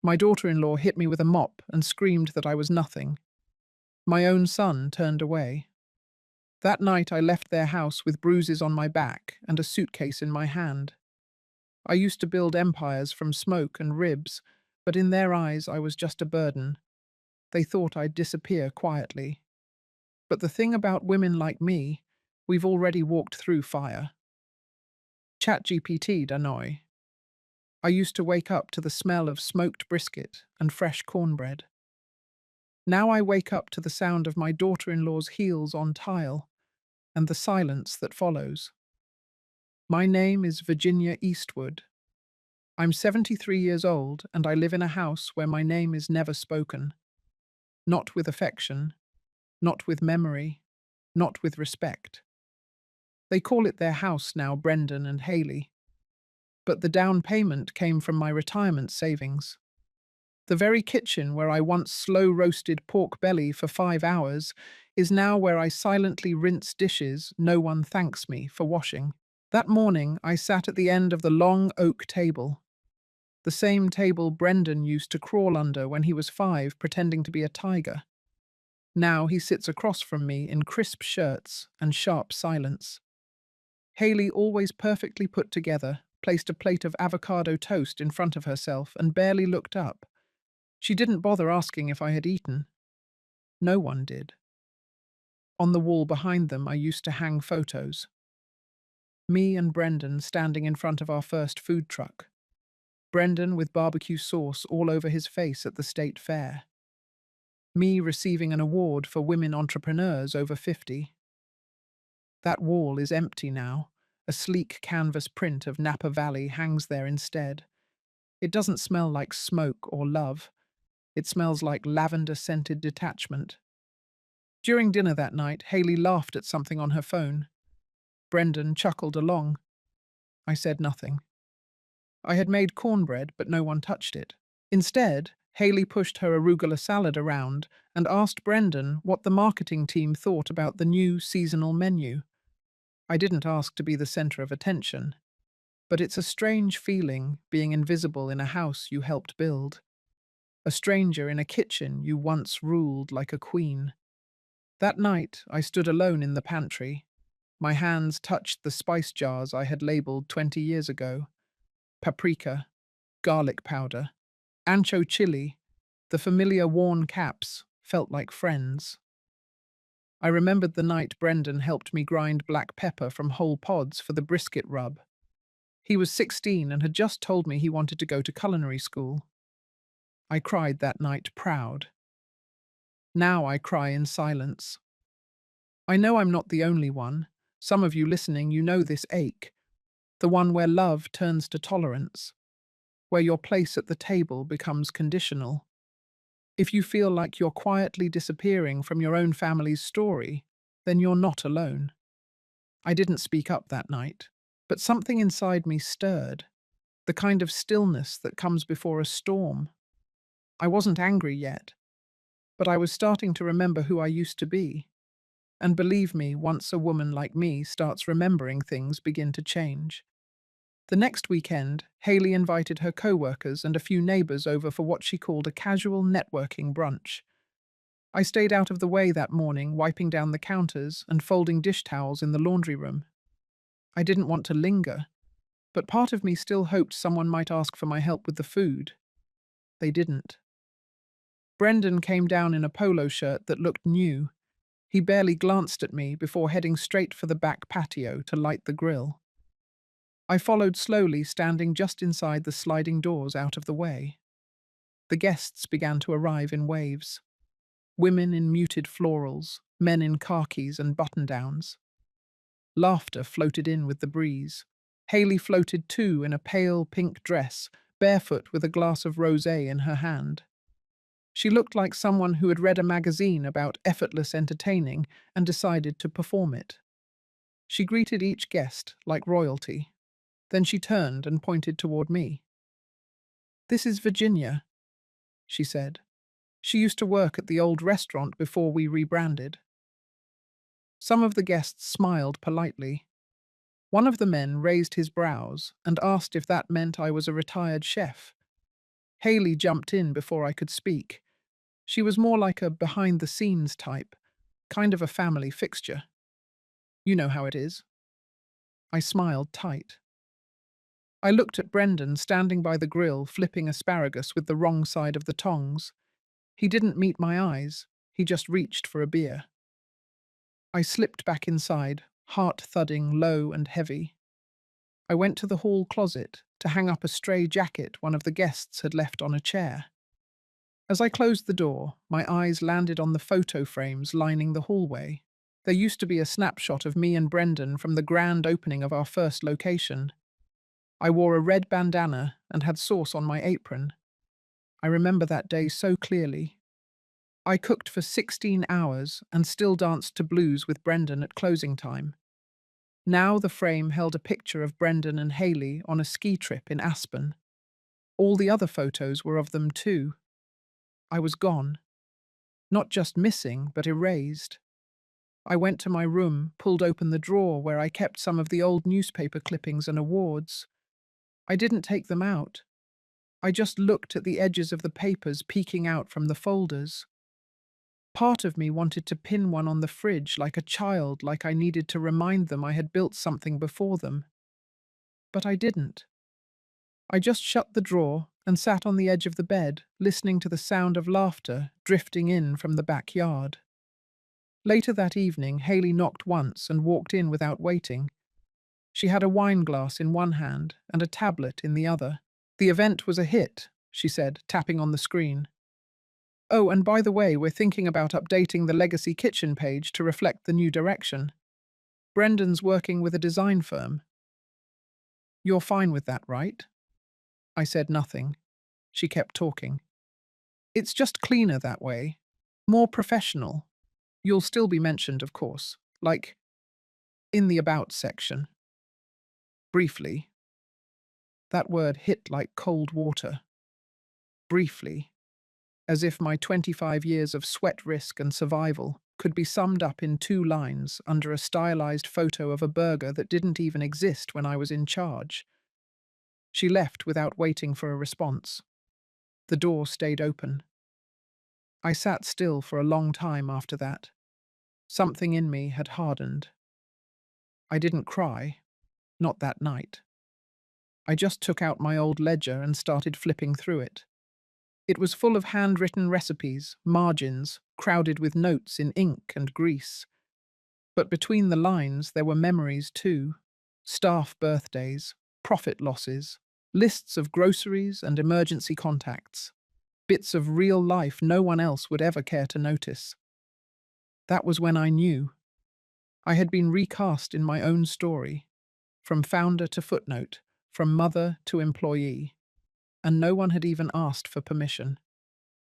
My daughter-in-law hit me with a mop and screamed that I was nothing. My own son turned away. That night I left their house with bruises on my back and a suitcase in my hand. I used to build empires from smoke and ribs, but in their eyes I was just a burden. They thought I'd disappear quietly. But the thing about women like me, we've already walked through fire. ChatGPT Danoi. I used to wake up to the smell of smoked brisket and fresh cornbread. Now I wake up to the sound of my daughter-in-law's heels on tile and the silence that follows. My name is Virginia Eastwood. I'm 73 years old and I live in a house where my name is never spoken. Not with affection, not with memory, not with respect. They call it their house now, Brendan and Haley. But the down payment came from my retirement savings. The very kitchen where I once slow-roasted pork belly for 5 hours is now where I silently rinse dishes no one thanks me for washing. That morning, I sat at the end of the long oak table. The same table Brendan used to crawl under when he was 5, pretending to be a tiger. Now he sits across from me in crisp shirts and sharp silence. Haley, always perfectly put together, placed a plate of avocado toast in front of herself and barely looked up. She didn't bother asking if I had eaten. No one did. On the wall behind them, I used to hang photos. Me and Brendan standing in front of our first food truck. Brendan with barbecue sauce all over his face at the state fair. Me receiving an award for women entrepreneurs over 50. That wall is empty now. A sleek canvas print of Napa Valley hangs there instead. It doesn't smell like smoke or love. It smells like lavender-scented detachment. During dinner that night, Haley laughed at something on her phone. Brendan chuckled along. I said nothing. I had made cornbread, but no one touched it. Instead, Haley pushed her arugula salad around and asked Brendan what the marketing team thought about the new seasonal menu. I didn't ask to be the center of attention, but it's a strange feeling being invisible in a house you helped build. A stranger in a kitchen you once ruled like a queen. That night, I stood alone in the pantry. My hands touched the spice jars I had labeled 20 years ago. Paprika, garlic powder, ancho chili, the familiar worn caps felt like friends. I remembered the night Brendan helped me grind black pepper from whole pods for the brisket rub. He was 16 and had just told me he wanted to go to culinary school. I cried that night proud. Now I cry in silence. I know I'm not the only one. Some of you listening, you know this ache. The one where love turns to tolerance. Where your place at the table becomes conditional. If you feel like you're quietly disappearing from your own family's story, then you're not alone. I didn't speak up that night, but something inside me stirred. The kind of stillness that comes before a storm. I wasn't angry yet, but I was starting to remember who I used to be. And believe me, once a woman like me starts remembering, things begin to change. The next weekend, Haley invited her co-workers and a few neighbors over for what she called a casual networking brunch. I stayed out of the way that morning, wiping down the counters and folding dish towels in the laundry room. I didn't want to linger, but part of me still hoped someone might ask for my help with the food. They didn't. Brendan came down in a polo shirt that looked new. He barely glanced at me before heading straight for the back patio to light the grill. I followed slowly, standing just inside the sliding doors out of the way. The guests began to arrive in waves. Women in muted florals, men in khakis and button-downs. Laughter floated in with the breeze. Haley floated too in a pale pink dress, barefoot with a glass of rosé in her hand. She looked like someone who had read a magazine about effortless entertaining and decided to perform it. She greeted each guest like royalty. Then she turned and pointed toward me. "This is Virginia," she said. "She used to work at the old restaurant before we rebranded." Some of the guests smiled politely. One of the men raised his brows and asked if that meant I was a retired chef. Haley jumped in before I could speak. She was more like a behind-the-scenes type, kind of a family fixture. You know how it is. I smiled tight. I looked at Brendan standing by the grill, flipping asparagus with the wrong side of the tongs. He didn't meet my eyes, he just reached for a beer. I slipped back inside, heart thudding low and heavy. I went to the hall closet to hang up a stray jacket one of the guests had left on a chair. As I closed the door, my eyes landed on the photo frames lining the hallway. There used to be a snapshot of me and Brendan from the grand opening of our first location. I wore a red bandana and had sauce on my apron. I remember that day so clearly. I cooked for 16 hours and still danced to blues with Brendan at closing time. Now the frame held a picture of Brendan and Haley on a ski trip in Aspen. All the other photos were of them too. I was gone. Not just missing, but erased. I went to my room, pulled open the drawer where I kept some of the old newspaper clippings and awards. I didn't take them out. I just looked at the edges of the papers peeking out from the folders. Part of me wanted to pin one on the fridge like a child, like I needed to remind them I had built something before them. But I didn't. I just shut the drawer and sat on the edge of the bed, listening to the sound of laughter drifting in from the backyard. Later that evening, Haley knocked once and walked in without waiting. She had a wine glass in one hand and a tablet in the other. "The event was a hit," she said, tapping on the screen. "Oh, and by the way, we're thinking about updating the Legacy Kitchen page to reflect the new direction. Brendan's working with a design firm." "You're fine with that, right?" I said nothing. She kept talking. "It's just cleaner that way. More professional. You'll still be mentioned, of course, like in the About section. Briefly." That word hit like cold water. Briefly. As if my 25 years of sweat, risk, and survival could be summed up in 2 lines under a stylized photo of a burger that didn't even exist when I was in charge. She left without waiting for a response. The door stayed open. I sat still for a long time after that. Something in me had hardened. I didn't cry, not that night. I just took out my old ledger and started flipping through it. It was full of handwritten recipes, margins, crowded with notes in ink and grease. But between the lines there were memories too. Staff birthdays, profit losses, lists of groceries and emergency contacts. Bits of real life no one else would ever care to notice. That was when I knew. I had been recast in my own story, from founder to footnote, from mother to employee, and no one had even asked for permission.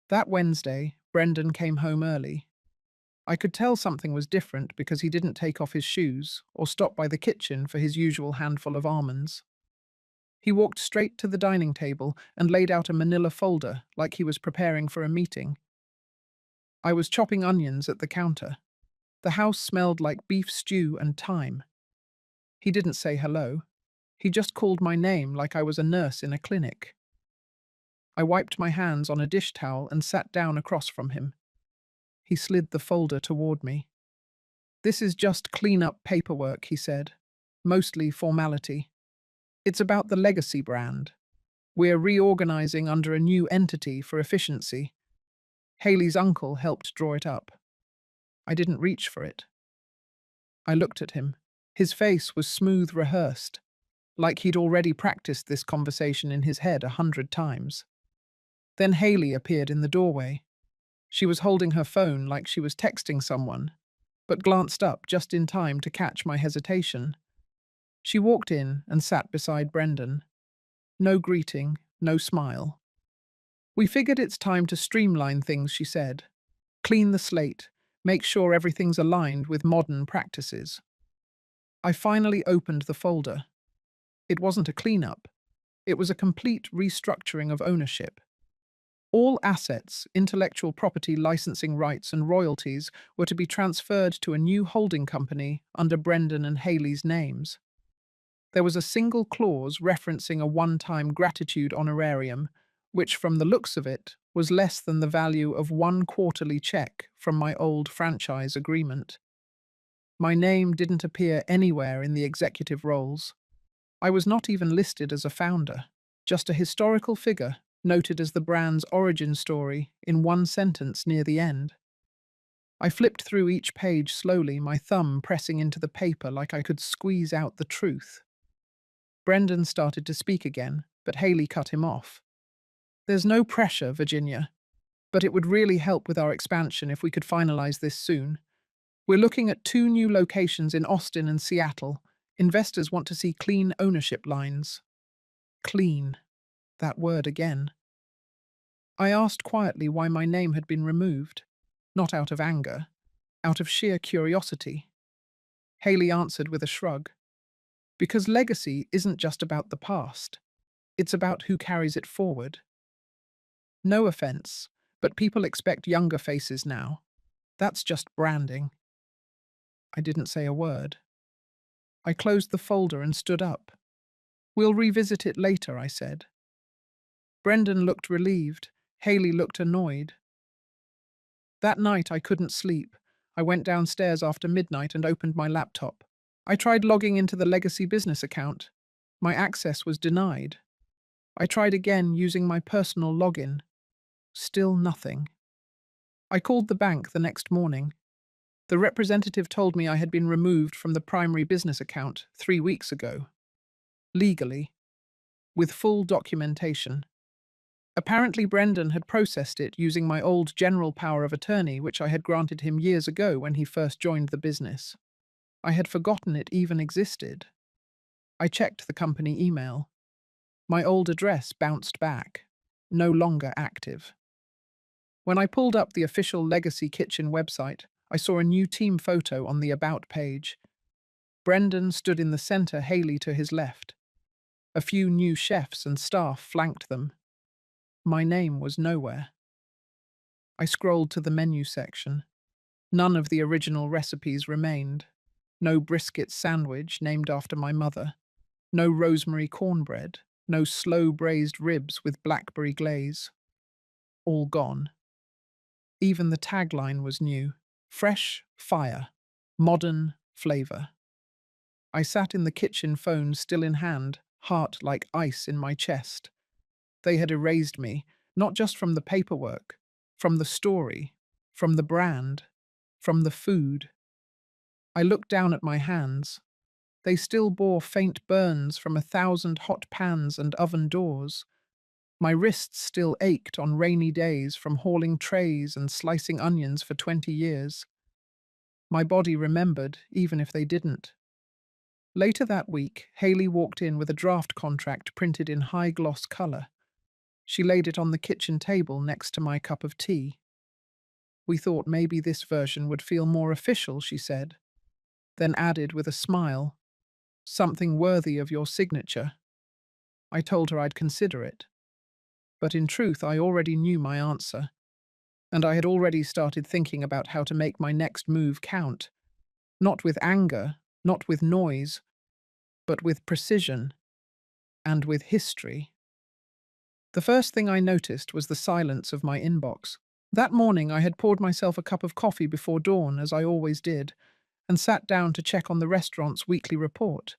That Wednesday, Brendan came home early. I could tell something was different because he didn't take off his shoes or stop by the kitchen for his usual handful of almonds. He walked straight to the dining table and laid out a manila folder like he was preparing for a meeting. I was chopping onions at the counter. The house smelled like beef stew and thyme. He didn't say hello. He just called my name like I was a nurse in a clinic. I wiped my hands on a dish towel and sat down across from him. He slid the folder toward me. "This is just clean-up paperwork," he said. "Mostly formality. It's about the Legacy brand. We're reorganizing under a new entity for efficiency." Haley's uncle helped draw it up. I didn't reach for it. I looked at him. His face was smooth rehearsed, like he'd already practiced this conversation in his head 100 times. Then Haley appeared in the doorway. She was holding her phone like she was texting someone, but glanced up just in time to catch my hesitation. She walked in and sat beside Brendan. No greeting, no smile. "We figured it's time to streamline things," she said. "Clean the slate, make sure everything's aligned with modern practices." I finally opened the folder. It wasn't a cleanup. It was a complete restructuring of ownership. All assets, intellectual property, licensing rights, and royalties were to be transferred to a new holding company under Brendan and Haley's names. There was a single clause referencing a one-time gratitude honorarium, which from the looks of it was less than the value of one quarterly check from my old franchise agreement. My name didn't appear anywhere in the executive roles. I was not even listed as a founder, just a historical figure noted as the brand's origin story in one sentence near the end. I flipped through each page slowly, my thumb pressing into the paper like I could squeeze out the truth. Brendan started to speak again, but Haley cut him off. There's no pressure, Virginia, but it would really help with our expansion if we could finalize this soon. We're looking at 2 new locations in Austin and Seattle. Investors want to see clean ownership lines. Clean. That word again. I asked quietly why my name had been removed, not out of anger, out of sheer curiosity. Haley answered with a shrug. Because legacy isn't just about the past. It's about who carries it forward. No offense, but people expect younger faces now. That's just branding. I didn't say a word. I closed the folder and stood up. We'll revisit it later, I said. Brendan looked relieved. Haley looked annoyed. That night I couldn't sleep. I went downstairs after midnight and opened my laptop. I tried logging into the Legacy business account. My access was denied. I tried again using my personal login. Still nothing. I called the bank the next morning. The representative told me I had been removed from the primary business account 3 weeks ago. Legally. With full documentation. Apparently Brendan had processed it using my old general power of attorney which I had granted him years ago when he first joined the business. I had forgotten it even existed. I checked the company email. My old address bounced back. No longer active. When I pulled up the official Legacy Kitchen website, I saw a new team photo on the About page. Brendan stood in the center, Haley to his left. A few new chefs and staff flanked them. My name was nowhere. I scrolled to the menu section. None of the original recipes remained. No brisket sandwich named after my mother. No rosemary cornbread. No slow braised ribs with blackberry glaze. All gone. Even the tagline was new. Fresh fire. Modern flavor. I sat in the kitchen, phone still in hand, heart like ice in my chest. They had erased me, not just from the paperwork, from the story, from the brand, from the food. I looked down at my hands. They still bore faint burns from 1,000 hot pans and oven doors. My wrists still ached on rainy days from hauling trays and slicing onions for 20 years. My body remembered, even if they didn't. Later that week, Haley walked in with a draft contract printed in high-gloss color. She laid it on the kitchen table next to my cup of tea. We thought maybe this version would feel more official, she said, then added with a smile, something worthy of your signature. I told her I'd consider it. But in truth, I already knew my answer, and I had already started thinking about how to make my next move count, not with anger, not with noise, but with precision and with history. The first thing I noticed was the silence of my inbox. That morning I had poured myself a cup of coffee before dawn, as I always did, and sat down to check on the restaurant's weekly report.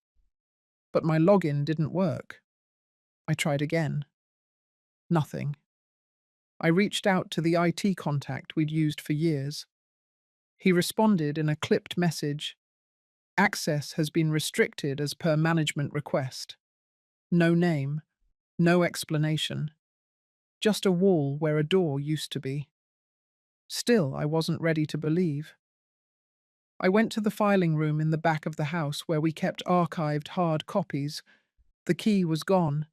But my login didn't work. I tried again. Nothing. I reached out to the IT contact we'd used for years. He responded in a clipped message. Access has been restricted as per management request. No name, no explanation. Just a wall where a door used to be. Still, I wasn't ready to believe. I went to the filing room in the back of the house where we kept archived hard copies. The key was gone.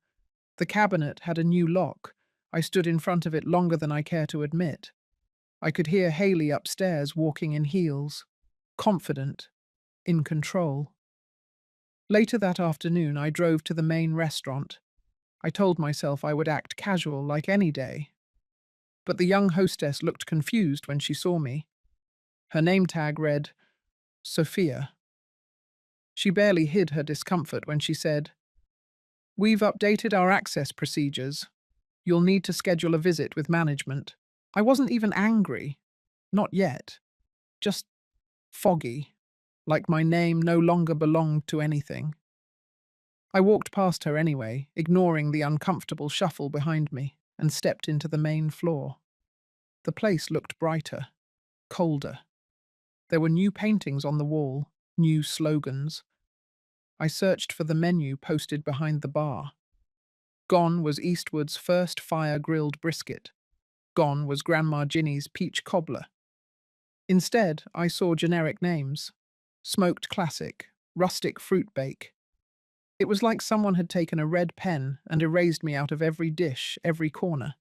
The cabinet had a new lock. I stood in front of it longer than I care to admit. I could hear Haley upstairs walking in heels, confident, in control. Later that afternoon, I drove to the main restaurant. I told myself I would act casual like any day. But the young hostess looked confused when she saw me. Her name tag read, Sophia. She barely hid her discomfort when she said, "We've updated our access procedures." You'll need to schedule a visit with management. I wasn't even angry. Not yet. Just foggy, like my name no longer belonged to anything. I walked past her anyway, ignoring the uncomfortable shuffle behind me, and stepped into the main floor. The place looked brighter, colder. There were new paintings on the wall, new slogans. I searched for the menu posted behind the bar. Gone was Eastwood's first fire-grilled brisket. Gone was Grandma Ginny's peach cobbler. Instead, I saw generic names. Smoked classic, rustic fruit bake. It was like someone had taken a red pen and erased me out of every dish, every corner.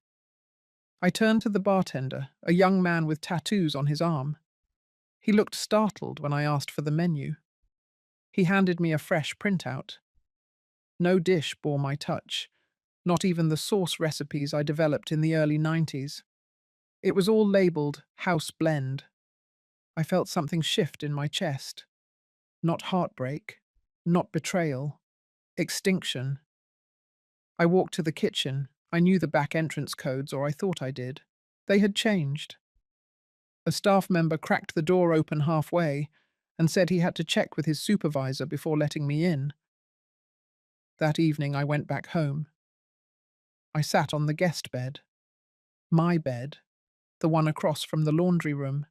I turned to the bartender, a young man with tattoos on his arm. He looked startled when I asked for the menu. He handed me a fresh printout. No dish bore my touch, not even the sauce recipes I developed in the early 90s. It was all labeled House Blend. I felt something shift in my chest. Not heartbreak, not betrayal, extinction. I walked to the kitchen. I knew the back entrance codes, or I thought I did. They had changed. A staff member cracked the door open halfway and said he had to check with his supervisor before letting me in. That evening I went back home. I sat on the guest bed. My bed, the one across from the laundry room.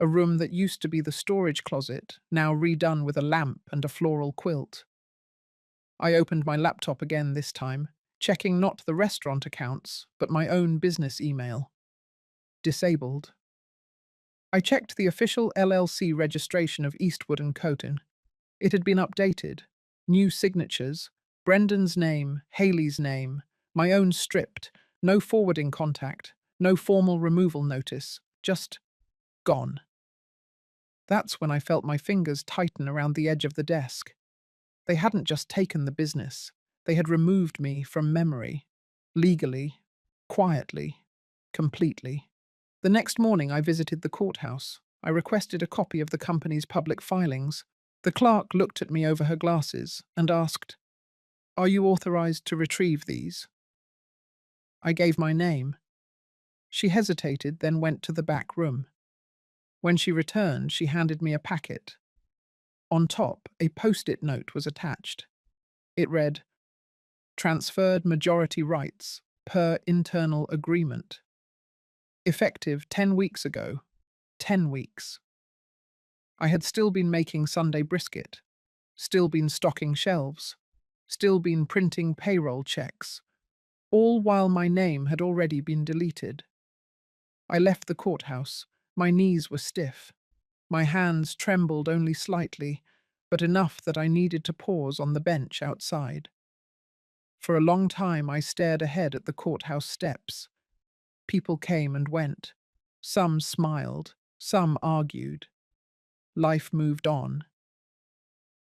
A room that used to be the storage closet, now redone with a lamp and a floral quilt. I opened my laptop again this time, checking not the restaurant accounts, but my own business email. Disabled. I checked the official LLC registration of Eastwood and Coton. It had been updated. New signatures, Brendan's name, Haley's name, my own stripped, no forwarding contact, no formal removal notice, just gone. That's when I felt my fingers tighten around the edge of the desk. They hadn't just taken the business, they had removed me from memory. Legally, quietly, completely. The next morning I visited the courthouse. I requested a copy of the company's public filings. The clerk looked at me over her glasses and asked, "Are you authorized to retrieve these?" I gave my name. She hesitated, then went to the back room. When she returned, she handed me a packet. On top, a post-it note was attached. It read, "Transferred majority rights, per internal agreement. Effective 10 weeks ago. 10 weeks. I had still been making Sunday brisket, still been stocking shelves, still been printing payroll checks, all while my name had already been deleted. I left the courthouse. My knees were stiff. My hands trembled only slightly, but enough that I needed to pause on the bench outside. For a long time I stared ahead at the courthouse steps. People came and went. Some smiled, some argued. Life moved on.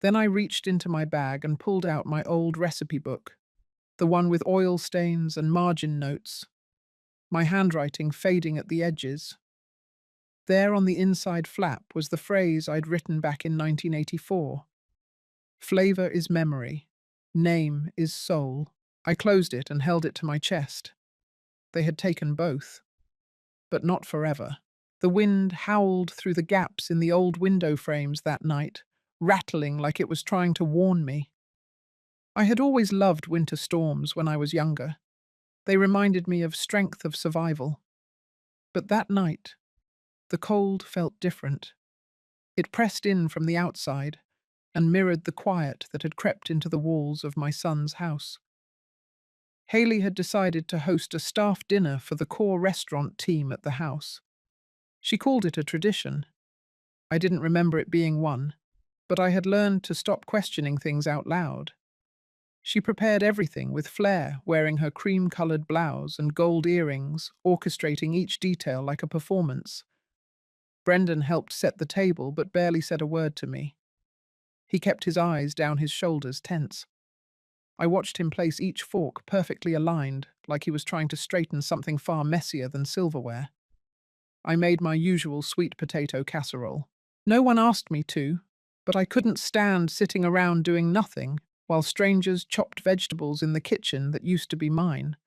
Then I reached into my bag and pulled out my old recipe book, the one with oil stains and margin notes, my handwriting fading at the edges. There on the inside flap was the phrase I'd written back in 1984. Flavor is memory. Name is soul. I closed it and held it to my chest. They had taken both. But not forever. The wind howled through the gaps in the old window frames that night, rattling like it was trying to warn me. I had always loved winter storms when I was younger. They reminded me of strength of survival. But that night, the cold felt different. It pressed in from the outside and mirrored the quiet that had crept into the walls of my son's house. Haley had decided to host a staff dinner for the core restaurant team at the house. She called it a tradition. I didn't remember it being one, but I had learned to stop questioning things out loud. She prepared everything with flair, wearing her cream-colored blouse and gold earrings, orchestrating each detail like a performance. Brendan helped set the table but barely said a word to me. He kept his eyes down his shoulders, tense. I watched him place each fork perfectly aligned, like he was trying to straighten something far messier than silverware. I made my usual sweet potato casserole. No one asked me to, but I couldn't stand sitting around doing nothing while strangers chopped vegetables in the kitchen that used to be mine.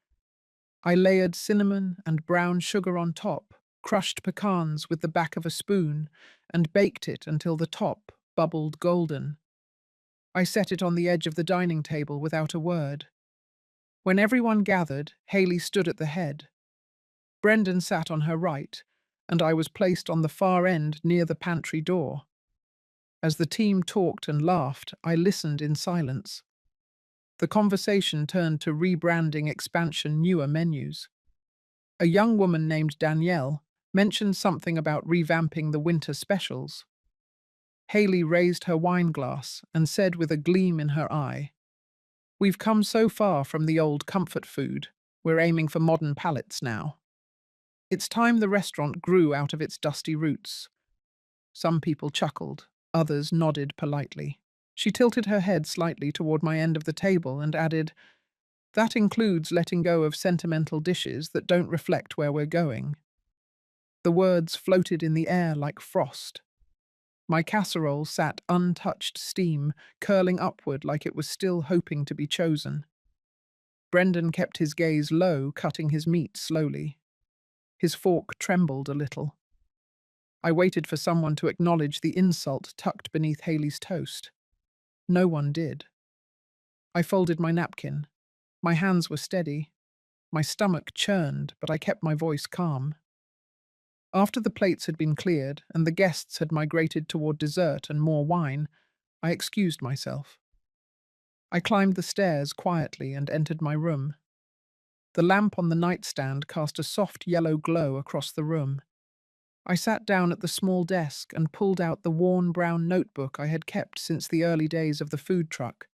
I layered cinnamon and brown sugar on top, crushed pecans with the back of a spoon, and baked it until the top bubbled golden. I set it on the edge of the dining table without a word. When everyone gathered, Haley stood at the head. Brendan sat on her right, and I was placed on the far end near the pantry door. As the team talked and laughed, I listened in silence. The conversation turned to rebranding expansion newer menus. A young woman named Danielle mentioned something about revamping the winter specials. Haley raised her wine glass and said with a gleam in her eye, "We've come so far from the old comfort food. We're aiming for modern palates now." It's time the restaurant grew out of its dusty roots. Some people chuckled, others nodded politely. She tilted her head slightly toward my end of the table and added, "That includes letting go of sentimental dishes that don't reflect where we're going." The words floated in the air like frost. My casserole sat untouched steam, curling upward like it was still hoping to be chosen. Brendan kept his gaze low, cutting his meat slowly. His fork trembled a little. I waited for someone to acknowledge the insult tucked beneath Haley's toast. No one did. I folded my napkin. My hands were steady. My stomach churned, but I kept my voice calm. After the plates had been cleared and the guests had migrated toward dessert and more wine, I excused myself. I climbed the stairs quietly and entered my room. The lamp on the nightstand cast a soft yellow glow across the room. I sat down at the small desk and pulled out the worn brown notebook I had kept since the early days of the food truck.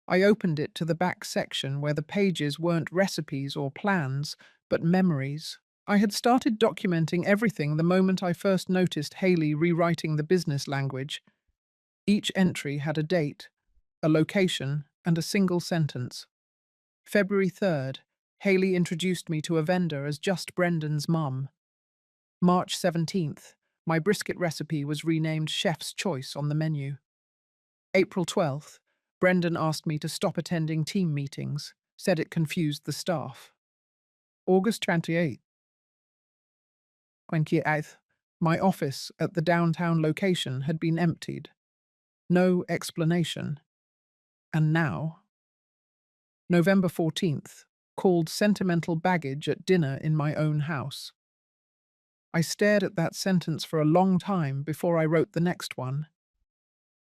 I opened it to the back section where the pages weren't recipes or plans, but memories. I had started documenting everything the moment I first noticed Haley rewriting the business language. Each entry had a date, a location, and a single sentence. February 3rd, Haley introduced me to a vendor as just Brendan's mum. March 17th, my brisket recipe was renamed Chef's Choice on the menu. April 12th, Brendan asked me to stop attending team meetings, said it confused the staff. August 28th, my office at the downtown location had been emptied. No explanation. And now? November 14th, called sentimental baggage at dinner in my own house. I stared at that sentence for a long time before I wrote the next one.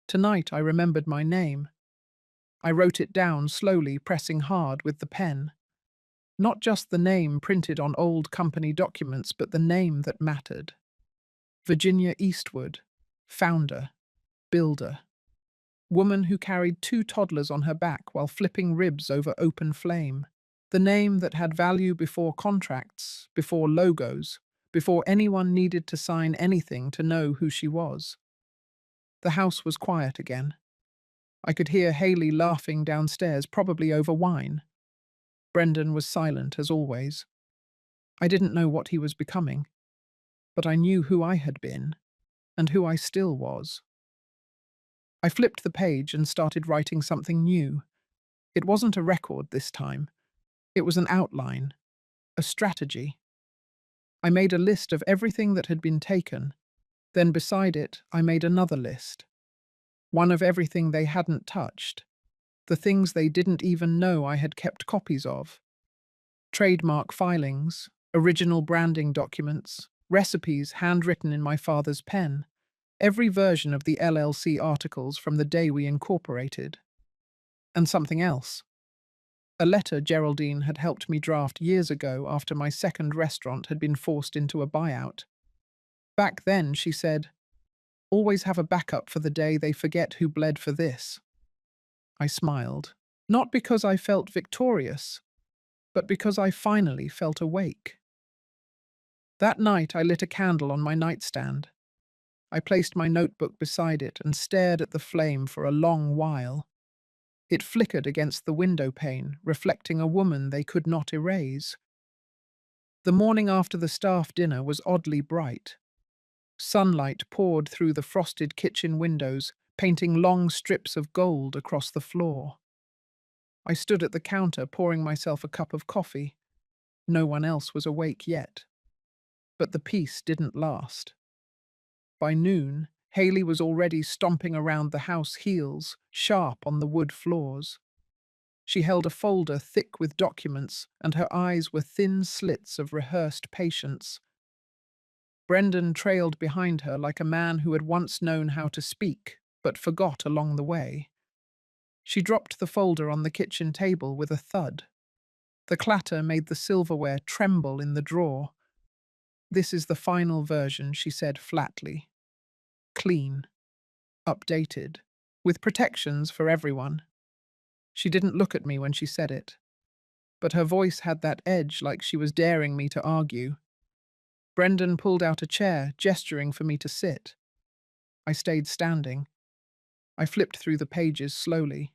Tonight I remembered my name. I wrote it down slowly, pressing hard with the pen. Not just the name printed on old company documents, but the name that mattered. Virginia Eastwood, founder, builder, woman who carried 2 toddlers on her back while flipping ribs over open flame. The name that had value before contracts, before logos, before anyone needed to sign anything to know who she was. The house was quiet again. I could hear Haley laughing downstairs, probably over wine. Brendan was silent as always. I didn't know what he was becoming, but I knew who I had been, and who I still was. I flipped the page and started writing something new. It wasn't a record this time. It was an outline, a strategy. I made a list of everything that had been taken. Then beside it, I made another list. One of everything they hadn't touched. The things they didn't even know I had kept copies of. Trademark filings, original branding documents, recipes handwritten in my father's pen, every version of the LLC articles from the day we incorporated. And something else. A letter Geraldine had helped me draft years ago after my second restaurant had been forced into a buyout. Back then, she said, "Always have a backup for the day they forget who bled for this." I smiled, not because I felt victorious, but because I finally felt awake. That night, I lit a candle on my nightstand. I placed my notebook beside it and stared at the flame for a long while. It flickered against the window pane, reflecting a woman they could not erase. The morning after the staff dinner was oddly bright. Sunlight poured through the frosted kitchen windows, painting long strips of gold across the floor. I stood at the counter pouring myself a cup of coffee. No one else was awake yet. But the peace didn't last. By noon, Haley was already stomping around the house heels, sharp on the wood floors. She held a folder thick with documents, and her eyes were thin slits of rehearsed patience. Brendan trailed behind her like a man who had once known how to speak, but forgot along the way. She dropped the folder on the kitchen table with a thud. The clatter made the silverware tremble in the drawer. "This is the final version," she said flatly. "Clean. Updated. With protections for everyone." She didn't look at me when she said it, but her voice had that edge like she was daring me to argue. Brendan pulled out a chair, gesturing for me to sit. I stayed standing. I flipped through the pages slowly.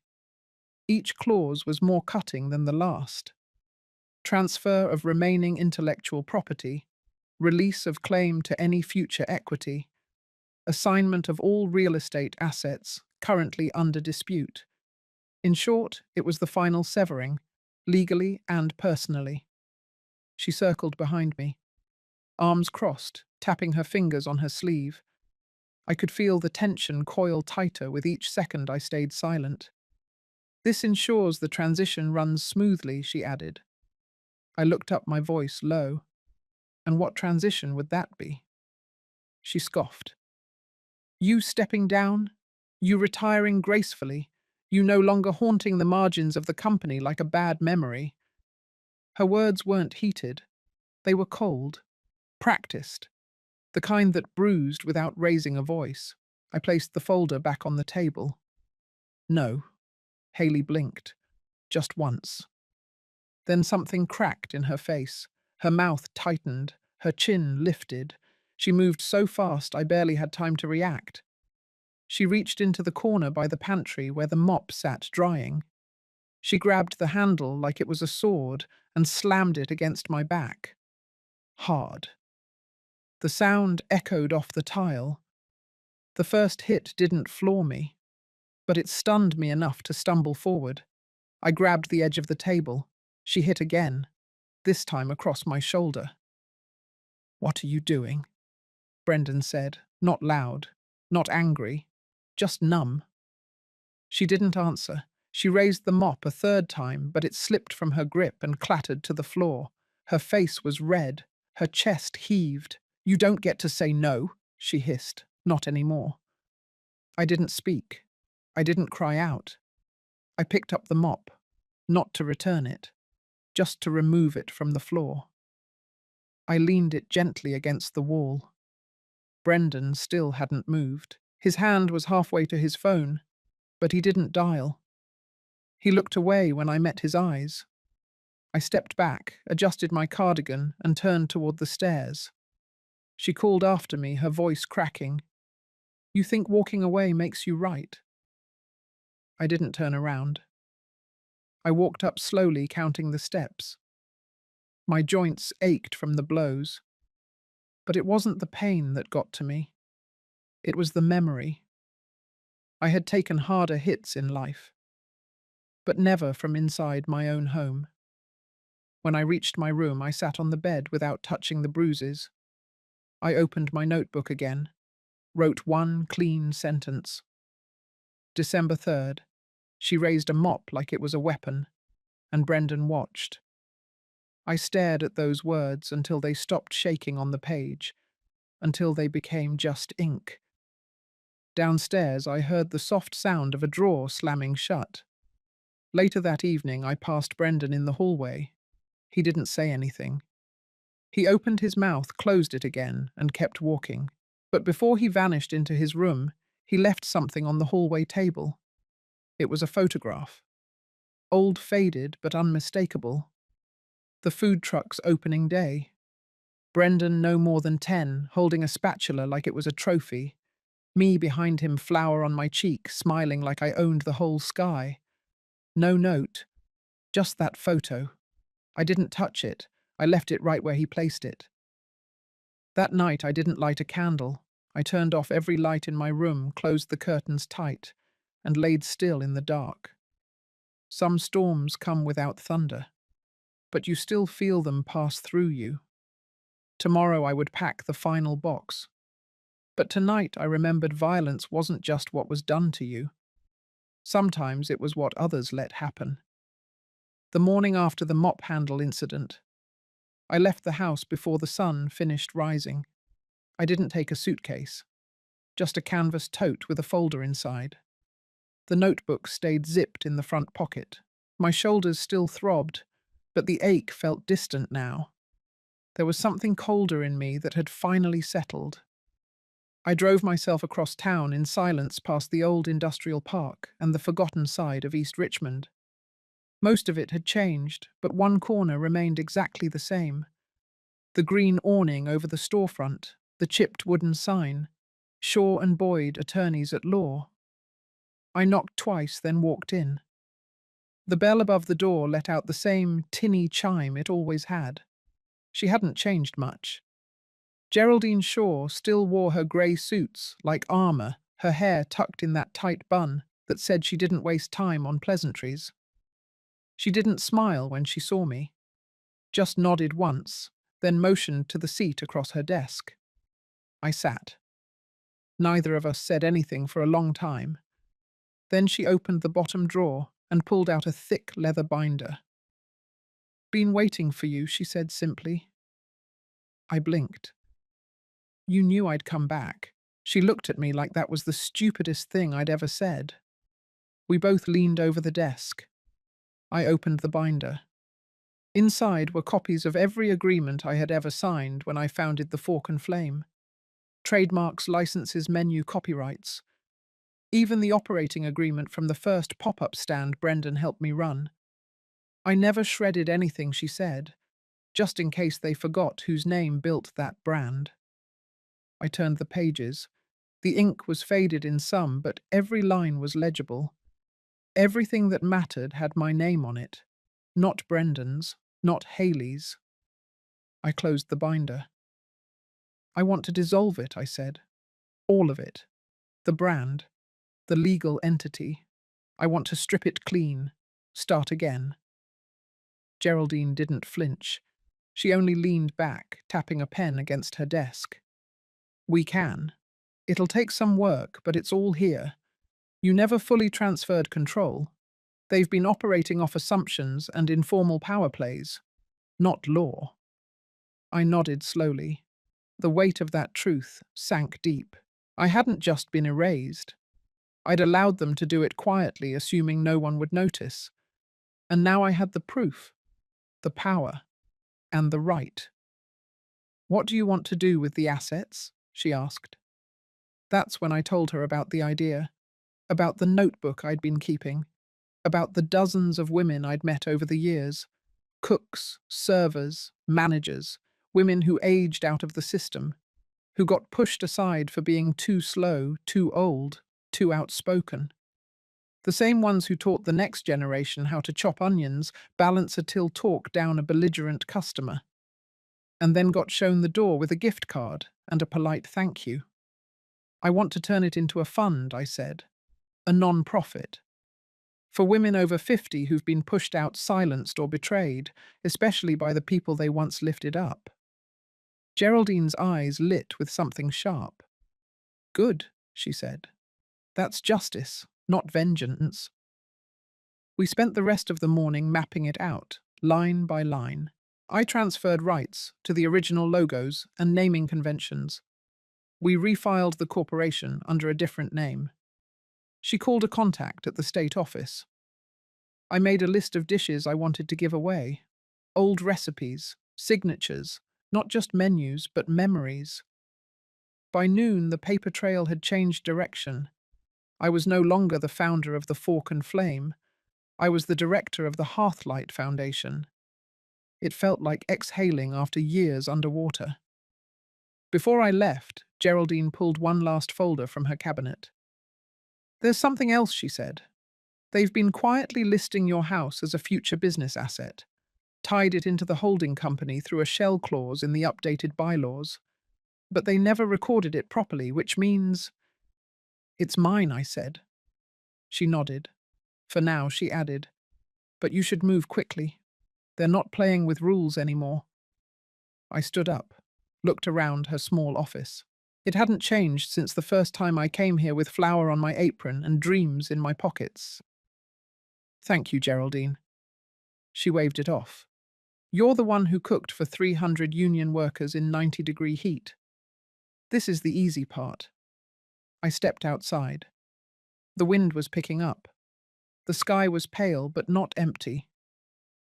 Each clause was more cutting than the last. Transfer of remaining intellectual property, release of claim to any future equity, assignment of all real estate assets currently under dispute. In short, it was the final severing, legally and personally. She circled behind me, arms crossed, tapping her fingers on her sleeve. I could feel the tension coil tighter with each second I stayed silent. "This ensures the transition runs smoothly," she added. I looked up, my voice low. "And what transition would that be?" She scoffed. "You stepping down? You retiring gracefully? You no longer haunting the margins of the company like a bad memory?" Her words weren't heated. They were cold, practiced, the kind that bruised without raising a voice. I placed the folder back on the table. "No." Haley blinked. "Just once." Then something cracked in her face. Her mouth tightened, her chin lifted. She moved so fast I barely had time to react. She reached into the corner by the pantry where the mop sat drying. She grabbed the handle like it was a sword and slammed it against my back. Hard. The sound echoed off the tile. The first hit didn't floor me, but it stunned me enough to stumble forward. I grabbed the edge of the table. She hit again, this time across my shoulder. "What are you doing?" Brendan said, not loud, not angry, just numb. She didn't answer. She raised the mop a third time, but it slipped from her grip and clattered to the floor. Her face was red, her chest heaved. "You don't get to say no," she hissed. "Not anymore." I didn't speak. I didn't cry out. I picked up the mop, not to return it, just to remove it from the floor. I leaned it gently against the wall. Brendan still hadn't moved. His hand was halfway to his phone, but he didn't dial. He looked away when I met his eyes. I stepped back, adjusted my cardigan, and turned toward the stairs. She called after me, her voice cracking. "You think walking away makes you right?" I didn't turn around. I walked up slowly, counting the steps. My joints ached from the blows. But it wasn't the pain that got to me. It was the memory. I had taken harder hits in life, but never from inside my own home. When I reached my room, I sat on the bed without touching the bruises. I opened my notebook again, wrote one clean sentence. December 3rd. She raised a mop like it was a weapon, and Brendan watched. I stared at those words until they stopped shaking on the page, until they became just ink. Downstairs, I heard the soft sound of a drawer slamming shut. Later that evening, I passed Brendan in the hallway. He didn't say anything. He opened his mouth, closed it again, and kept walking. But before he vanished into his room, he left something on the hallway table. It was a photograph. Old, faded, but unmistakable. The food truck's opening day. Brendan, no more than 10, holding a spatula like it was a trophy. Me behind him, flour on my cheek, smiling like I owned the whole sky. No note, just that photo. I didn't touch it. I left it right where he placed it. That night I didn't light a candle. I turned off every light in my room, closed the curtains tight, and laid still in the dark. Some storms come without thunder. but you still feel them pass through you. Tomorrow I would pack the final box. But tonight I remembered violence wasn't just what was done to you. Sometimes it was what others let happen. The morning after the mop handle incident, I left the house before the sun finished rising. I didn't take a suitcase, just a canvas tote with a folder inside. The notebook stayed zipped in the front pocket. My shoulders still throbbed, but the ache felt distant now. There was something colder in me that had finally settled. I drove myself across town in silence past the old industrial park and the forgotten side of East Richmond. Most of it had changed, but one corner remained exactly the same. The green awning over the storefront, the chipped wooden sign, Shaw and Boyd, attorneys at law. I knocked twice, then walked in. The bell above the door let out the same tinny chime it always had. She hadn't changed much. Geraldine Shaw still wore her grey suits, like armour, her hair tucked in that tight bun that said she didn't waste time on pleasantries. She didn't smile when she saw me, just nodded once, then motioned to the seat across her desk. I sat. Neither of us said anything for a long time. Then she opened the bottom drawer and pulled out a thick leather binder. "Been waiting for you," she said simply. I blinked. "You knew I'd come back." She looked at me like that was the stupidest thing I'd ever said. We both leaned over the desk. I opened the binder. Inside were copies of every agreement I had ever signed when I founded the Fork and Flame. Trademarks, licenses, menu, copyrights. Even the operating agreement from the first pop-up stand Brendan helped me run. I never shredded anything she said, just in case they forgot whose name built that brand. I turned the pages. The ink was faded in some, but every line was legible. Everything that mattered had my name on it. Not Brendan's, not Hayley's. I closed the binder. "I want to dissolve it," I said. "All of it. The brand. The legal entity. I want to strip it clean. Start again." Geraldine didn't flinch. She only leaned back, tapping a pen against her desk. "We can. It'll take some work, but it's all here. You never fully transferred control. They've been operating off assumptions and informal power plays, not law." I nodded slowly. The weight of that truth sank deep. I hadn't just been erased. I'd allowed them to do it quietly, assuming no one would notice. And now I had the proof, the power, and the right. "What do you want to do with the assets?" she asked. That's when I told her about the idea, about the notebook I'd been keeping, about the dozens of women I'd met over the years, cooks, servers, managers, women who aged out of the system, who got pushed aside for being too slow, too old, too outspoken. The same ones who taught the next generation how to chop onions, balance a till talk down a belligerent customer, and then got shown the door with a gift card and a polite thank you. "I want to turn it into a fund," I said, "a non-profit. For women over 50 who've been pushed out, silenced, or betrayed, especially by the people they once lifted up." Geraldine's eyes lit with something sharp. "Good," she said. "That's justice, not vengeance." We spent the rest of the morning mapping it out, line by line. I transferred rights to the original logos and naming conventions. We refiled the corporation under a different name. She called a contact at the state office. I made a list of dishes I wanted to give away. Old recipes, signatures, not just menus, but memories. By noon, the paper trail had changed direction. I was no longer the founder of the Fork and Flame. I was the director of the Hearthlight Foundation. It felt like exhaling after years underwater. Before I left, Geraldine pulled one last folder from her cabinet. "There's something else," she said. "They've been quietly listing your house as a future business asset, tied it into the holding company through a shell clause in the updated bylaws. But they never recorded it properly, which means—" "It's mine," I said. She nodded. "For now," she added. "But you should move quickly. They're not playing with rules anymore. I stood up, looked around her small office. It hadn't changed since the first time I came here with flour on my apron and dreams in my pockets. Thank you, Geraldine. She waved it off. You're the one who cooked for 300 union workers in 90-degree heat. This is the easy part. I stepped outside. The wind was picking up. The sky was pale but not empty.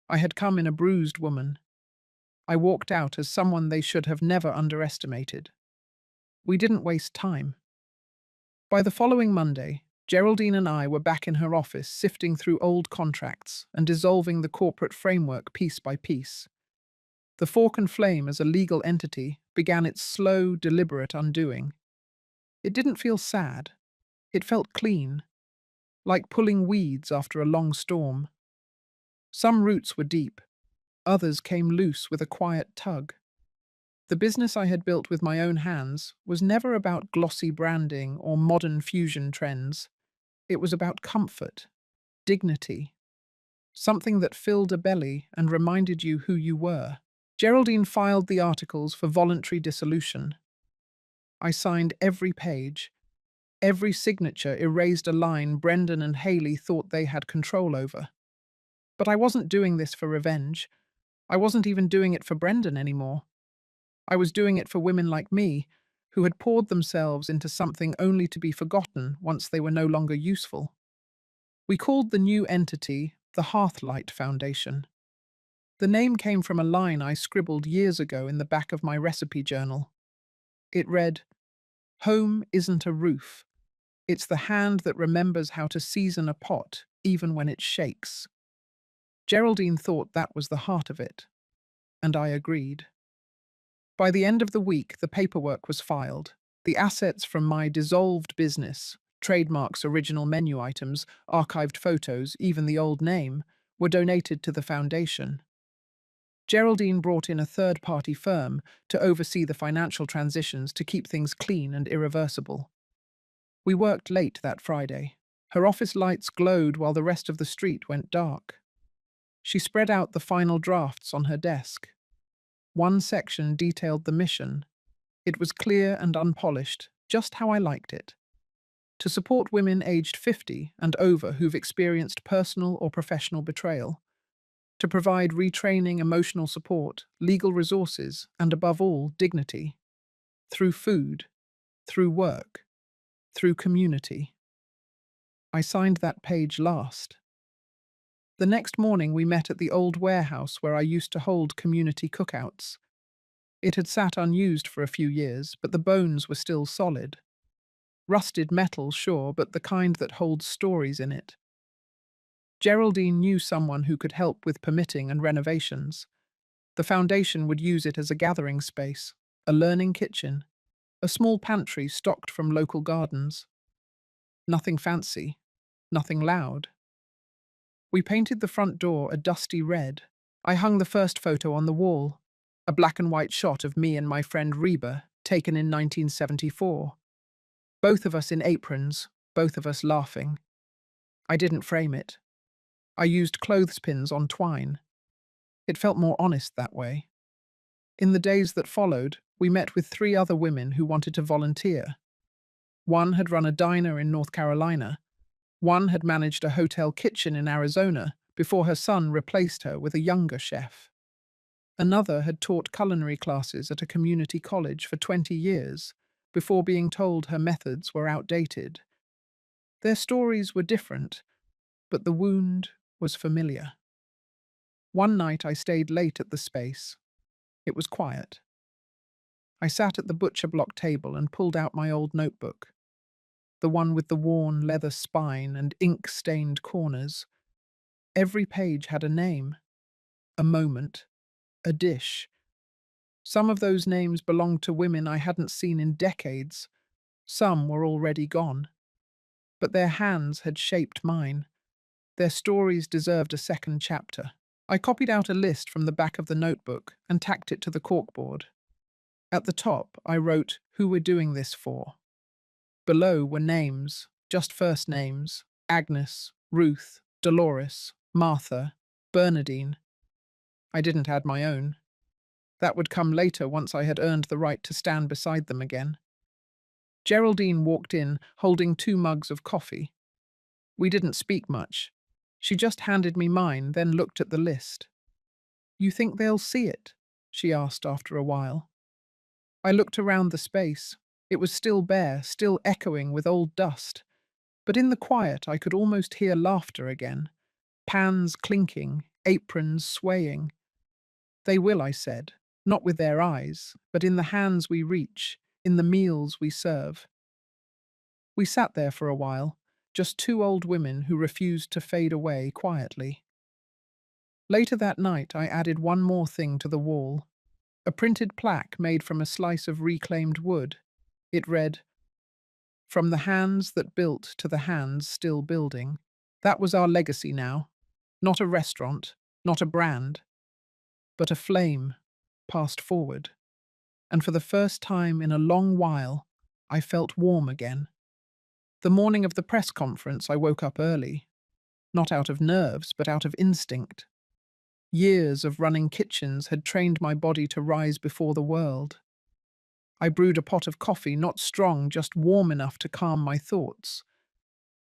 I had come in a bruised woman. I walked out as someone they should have never underestimated. We didn't waste time. By the following Monday, Geraldine and I were back in her office sifting through old contracts and dissolving the corporate framework piece by piece. The Fork and Flame as a legal entity began its slow, deliberate undoing. It didn't feel sad. It felt clean, like pulling weeds after a long storm. Some roots were deep, others came loose with a quiet tug. The business I had built with my own hands was never about glossy branding or modern fusion trends. It was about comfort, dignity, something that filled a belly and reminded you who you were. Geraldine filed the articles for voluntary dissolution. I signed every page. Every signature erased a line Brendan and Haley thought they had control over. But I wasn't doing this for revenge. I wasn't even doing it for Brendan anymore. I was doing it for women like me, who had poured themselves into something only to be forgotten once they were no longer useful. We called the new entity the Hearthlight Foundation. The name came from a line I scribbled years ago in the back of my recipe journal. It read, "Home isn't a roof. It's the hand that remembers how to season a pot, even when it shakes." Geraldine thought that was the heart of it, and I agreed. By the end of the week, the paperwork was filed. The assets from my dissolved business, trademarks, original menu items, archived photos, even the old name, were donated to the foundation. Geraldine brought in a third-party firm to oversee the financial transitions to keep things clean and irreversible. We worked late that Friday. Her office lights glowed while the rest of the street went dark. She spread out the final drafts on her desk. One section detailed the mission. It was clear and unpolished, just how I liked it. To support women aged 50 and over who've experienced personal or professional betrayal. To provide retraining, emotional support, legal resources, and above all, dignity. Through food, through work, through community. I signed that page last. The next morning we met at the old warehouse where I used to hold community cookouts. It had sat unused for a few years, but the bones were still solid. Rusted metal, sure, but the kind that holds stories in it. Geraldine knew someone who could help with permitting and renovations. The foundation would use it as a gathering space, a learning kitchen, a small pantry stocked from local gardens. Nothing fancy, nothing loud. We painted the front door a dusty red. I hung the first photo on the wall, a black and white shot of me and my friend Reba, taken in 1974. Both of us in aprons, both of us laughing. I didn't frame it. I used clothespins on twine. It felt more honest that way. In the days that followed, we met with 3 other women who wanted to volunteer. One had run a diner in North Carolina. One had managed a hotel kitchen in Arizona before her son replaced her with a younger chef. Another had taught culinary classes at a community college for 20 years before being told her methods were outdated. Their stories were different, but the wound was familiar. One night I stayed late at the space. It was quiet. I sat at the butcher block table and pulled out my old notebook, the one with the worn leather spine and ink-stained corners. Every page had a name, a moment, a dish. Some of those names belonged to women I hadn't seen in decades. Some were already gone. But their hands had shaped mine. Their stories deserved a second chapter. I copied out a list from the back of the notebook and tacked it to the corkboard. At the top, I wrote who we're doing this for. Below were names, just first names: Agnes, Ruth, Dolores, Martha, Bernadine. I didn't add my own. That would come later once I had earned the right to stand beside them again. Geraldine walked in, holding 2 mugs of coffee. We didn't speak much. She just handed me mine, then looked at the list. "You think they'll see it?" she asked after a while. I looked around the space. It was still bare, still echoing with old dust. But in the quiet, I could almost hear laughter again. Pans clinking, aprons swaying. "They will," I said. "Not with their eyes, but in the hands we reach, in the meals we serve." We sat there for a while, just 2 old women who refused to fade away quietly. Later that night, I added one more thing to the wall. A printed plaque made from a slice of reclaimed wood. It read, "From the hands that built to the hands still building." That was our legacy now. Not a restaurant, not a brand, but a flame passed forward. And for the first time in a long while, I felt warm again. The morning of the press conference, I woke up early. Not out of nerves, but out of instinct. Years of running kitchens had trained my body to rise before the world. I brewed a pot of coffee, not strong, just warm enough to calm my thoughts.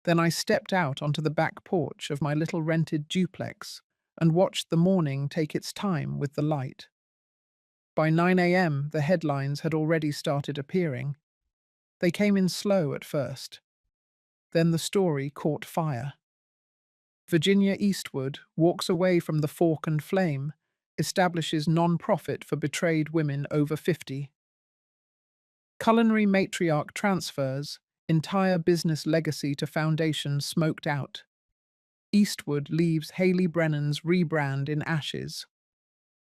Then I stepped out onto the back porch of my little rented duplex and watched the morning take its time with the light. By 9 a.m., the headlines had already started appearing. They came in slow at first. Then the story caught fire. Virginia Eastwood walks away from the fork and flame, establishes non-profit for betrayed women over 50. Culinary matriarch transfers, entire business legacy to foundation smoked out. Eastwood leaves Haley Brennan's rebrand in ashes.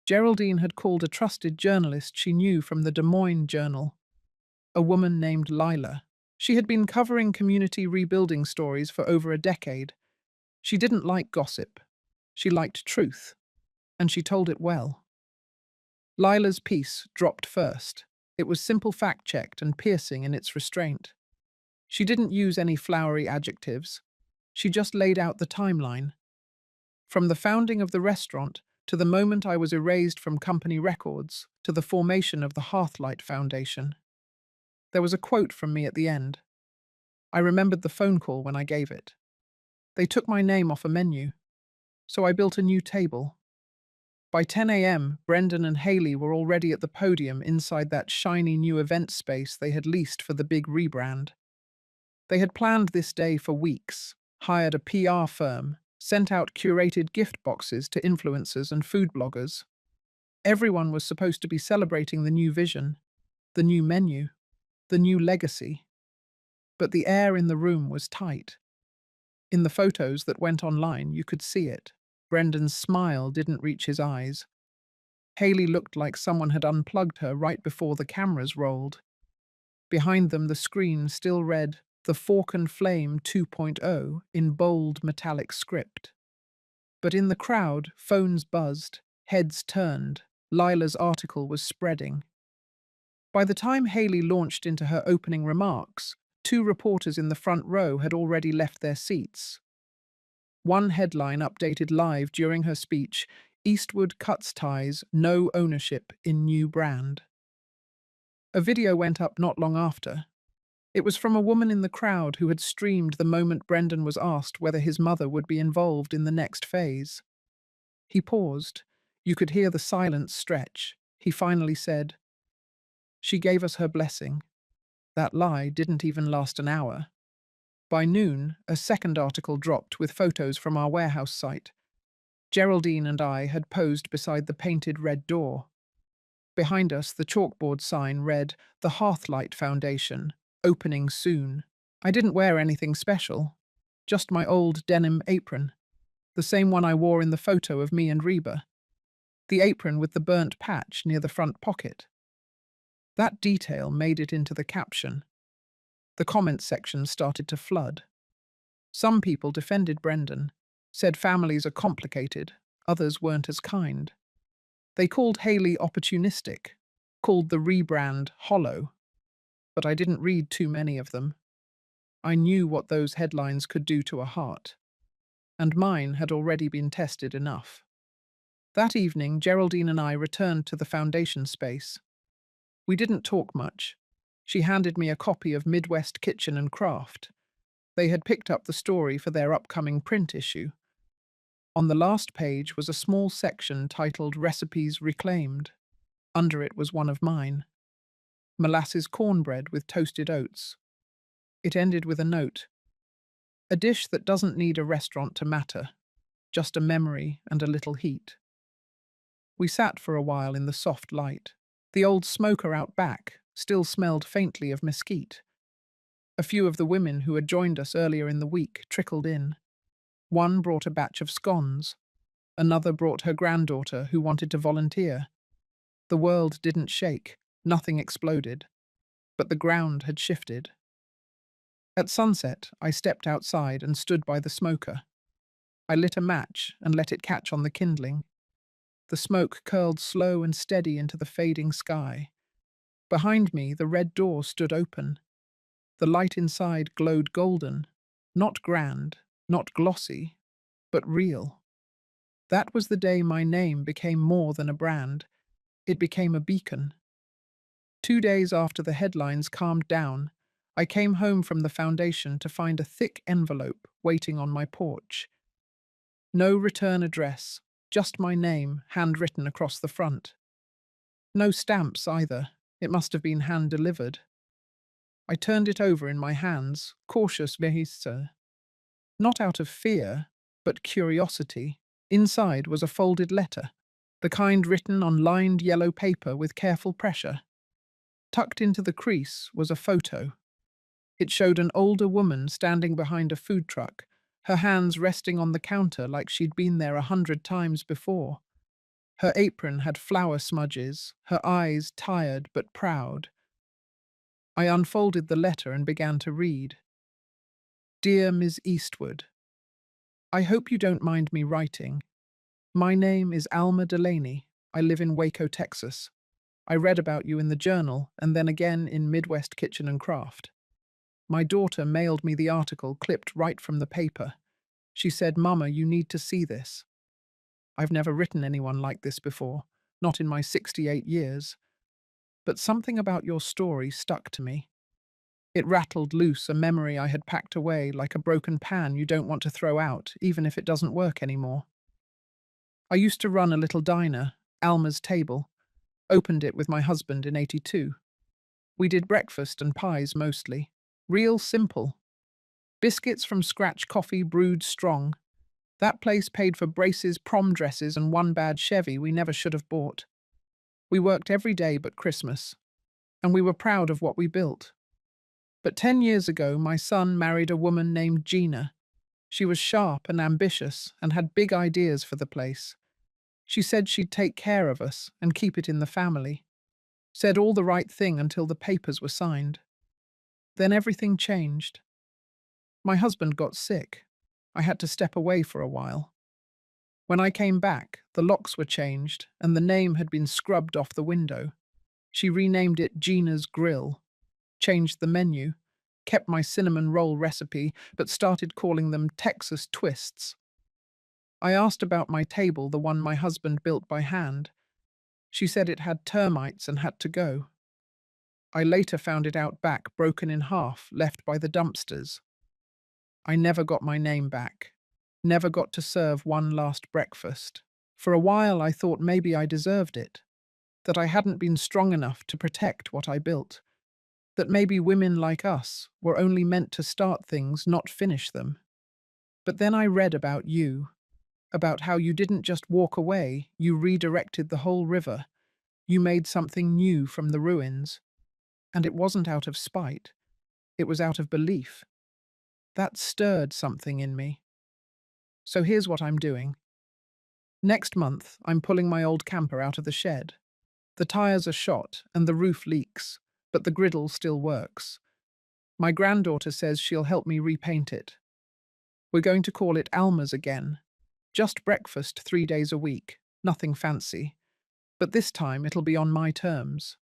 Geraldine had called a trusted journalist she knew from the Des Moines Journal, a woman named Lila. She had been covering community rebuilding stories for over a decade. She didn't like gossip. She liked truth, and she told it well. Lila's piece dropped first. It was simple fact-checked and piercing in its restraint. She didn't use any flowery adjectives. She just laid out the timeline. From the founding of the restaurant to the moment I was erased from company records to the formation of the Hearthlight Foundation. There was a quote from me at the end. I remembered the phone call when I gave it. They took my name off a menu, so I built a new table. By 10 a.m., Brendan and Haley were already at the podium inside that shiny new event space they had leased for the big rebrand. They had planned this day for weeks, hired a PR firm, sent out curated gift boxes to influencers and food bloggers. Everyone was supposed to be celebrating the new vision, the new menu, the new legacy. But the air in the room was tight. In the photos that went online, you could see it. Brendan's smile didn't reach his eyes. Haley looked like someone had unplugged her right before the cameras rolled. Behind them, the screen still read "The Fork and Flame 2.0" in bold metallic script. But in the crowd, phones buzzed, heads turned. Lila's article was spreading. By the time Haley launched into her opening remarks, 2 reporters in the front row had already left their seats. One headline updated live during her speech: "Eastwood cuts ties, no ownership in new brand." A video went up not long after. It was from a woman in the crowd who had streamed the moment Brendan was asked whether his mother would be involved in the next phase. He paused. You could hear the silence stretch. He finally said, "She gave us her blessing." That lie didn't even last an hour. By noon, a second article dropped with photos from our warehouse site. Geraldine and I had posed beside the painted red door. Behind us, the chalkboard sign read, "The Hearthlight Foundation, opening soon." I didn't wear anything special, just my old denim apron, the same one I wore in the photo of me and Reba. The apron with the burnt patch near the front pocket. That detail made it into the caption. The comment section started to flood. Some people defended Brendan, said families are complicated, others weren't as kind. They called Haley opportunistic, called the rebrand hollow. But I didn't read too many of them. I knew what those headlines could do to a heart. And mine had already been tested enough. That evening, Geraldine and I returned to the foundation space. We didn't talk much. She handed me a copy of Midwest Kitchen and Craft. They had picked up the story for their upcoming print issue. On the last page was a small section titled Recipes Reclaimed. Under it was one of mine: molasses cornbread with toasted oats. It ended with a note: a dish that doesn't need a restaurant to matter, just a memory and a little heat. We sat for a while in the soft light. The old smoker out back still smelled faintly of mesquite. A few of the women who had joined us earlier in the week trickled in. One brought a batch of scones. Another brought her granddaughter who wanted to volunteer. The world didn't shake, nothing exploded, but the ground had shifted. At sunset, I stepped outside and stood by the smoker. I lit a match and let it catch on the kindling. The smoke curled slow and steady into the fading sky. Behind me, the red door stood open. The light inside glowed golden, not grand, not glossy, but real. That was the day my name became more than a brand. It became a beacon. 2 days after the headlines calmed down, I came home from the foundation to find a thick envelope waiting on my porch. No return address, just my name handwritten across the front. No stamps either. It must have been hand-delivered. I turned it over in my hands, cautious vehisa. Not out of fear, but curiosity. Inside was a folded letter, the kind written on lined yellow paper with careful pressure. Tucked into the crease was a photo. It showed an older woman standing behind a food truck, her hands resting on the counter like she'd been there 100 times before. Her apron had flour smudges, her eyes tired but proud. I unfolded the letter and began to read. Dear Ms. Eastwood, I hope you don't mind me writing. My name is Alma Delaney. I live in Waco, Texas. I read about you in the journal and then again in Midwest Kitchen and Craft. My daughter mailed me the article clipped right from the paper. She said, Mama, you need to see this. I've never written anyone like this before, not in my 68 years. But something about your story stuck to me. It rattled loose a memory I had packed away like a broken pan you don't want to throw out, even if it doesn't work anymore. I used to run a little diner, Alma's Table. Opened it with my husband in '82. We did breakfast and pies mostly. Real simple. Biscuits from scratch coffee brewed strong. That place paid for braces, prom dresses, and one bad Chevy we never should have bought. We worked every day but Christmas, and we were proud of what we built. But 10 years ago, my son married a woman named Gina. She was sharp and ambitious and had big ideas for the place. She said she'd take care of us and keep it in the family. Said all the right thing until the papers were signed. Then everything changed. My husband got sick. I had to step away for a while. When I came back, the locks were changed and the name had been scrubbed off the window. She renamed it Gina's Grill, changed the menu, kept my cinnamon roll recipe, but started calling them Texas Twists. I asked about my table, the one my husband built by hand. She said it had termites and had to go. I later found it out back, broken in half, left by the dumpsters. I never got my name back. Never got to serve one last breakfast. For a while I thought maybe I deserved it, that I hadn't been strong enough to protect what I built, that maybe women like us were only meant to start things, not finish them. But then I read about you, about how you didn't just walk away, you redirected the whole river. You made something new from the ruins. And it wasn't out of spite. It was out of belief. That stirred something in me. So here's what I'm doing. Next month, I'm pulling my old camper out of the shed. The tires are shot and the roof leaks, but the griddle still works. My granddaughter says she'll help me repaint it. We're going to call it Alma's again. Just breakfast 3 days a week, nothing fancy. But this time it'll be on my terms.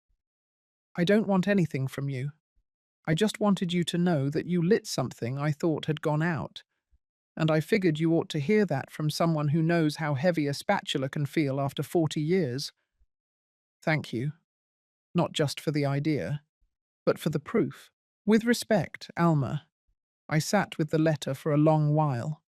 I don't want anything from you. I just wanted you to know that you lit something I thought had gone out. and I figured you ought to hear that from someone who knows how heavy a spatula can feel after 40 years. Thank you, not just for the idea, but for the proof. With respect, Alma, I sat with the letter for a long while.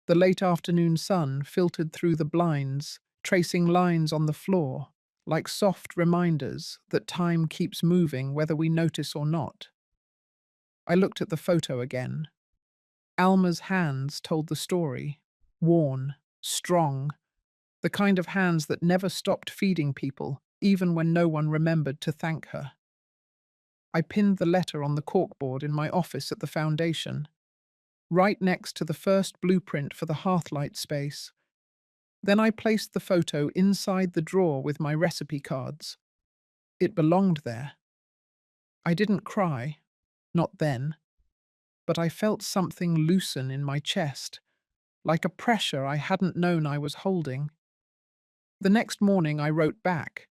The late afternoon sun filtered through the blinds, tracing lines on the floor, like soft reminders that time keeps moving whether we notice or not. I looked at the photo again. Alma's hands told the story, worn, strong, the kind of hands that never stopped feeding people, even when no one remembered to thank her. I pinned the letter on the corkboard in my office at the foundation, right next to the first blueprint for the Hearthlight space. Then I placed the photo inside the drawer with my recipe cards. It belonged there. I didn't cry, not then, but I felt something loosen in my chest, like a pressure I hadn't known I was holding. The next morning I wrote back,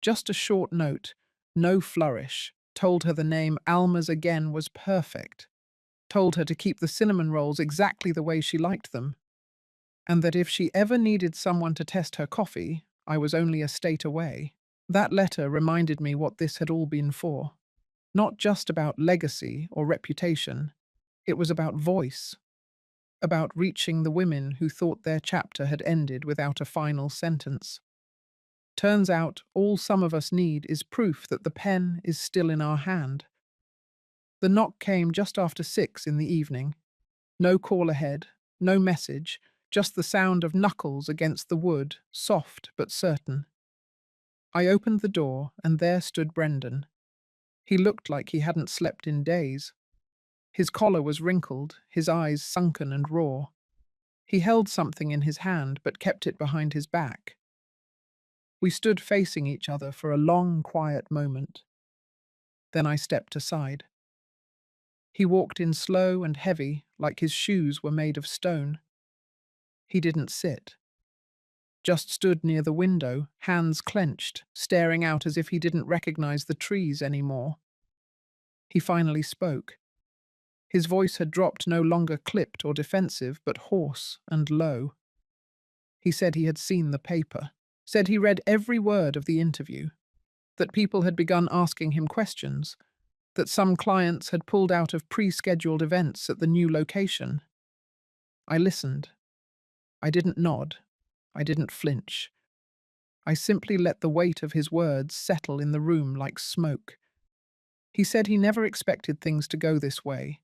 just a short note, no flourish, told her the name Alma's again was perfect, told her to keep the cinnamon rolls exactly the way she liked them, and that if she ever needed someone to test her coffee, I was only a state away. That letter reminded me what this had all been for. Not just about legacy or reputation, it was about voice, about reaching the women who thought their chapter had ended without a final sentence. Turns out, all some of us need is proof that the pen is still in our hand. The knock came just after 6 in the evening. No call ahead, no message, just the sound of knuckles against the wood, soft but certain. I opened the door, and there stood Brendan. He looked like he hadn't slept in days. His collar was wrinkled, his eyes sunken and raw. He held something in his hand but kept it behind his back. We stood facing each other for a long, quiet moment. Then I stepped aside. He walked in slow and heavy, like his shoes were made of stone. He didn't sit, just stood near the window, hands clenched, staring out as if he didn't recognize the trees anymore. He finally spoke. His voice had dropped, no longer clipped or defensive, but hoarse and low. He said he had seen the paper, said he read every word of the interview, that people had begun asking him questions, that some clients had pulled out of pre-scheduled events at the new location. I listened. I didn't nod. I didn't flinch. I simply let the weight of his words settle in the room like smoke. He said he never expected things to go this way,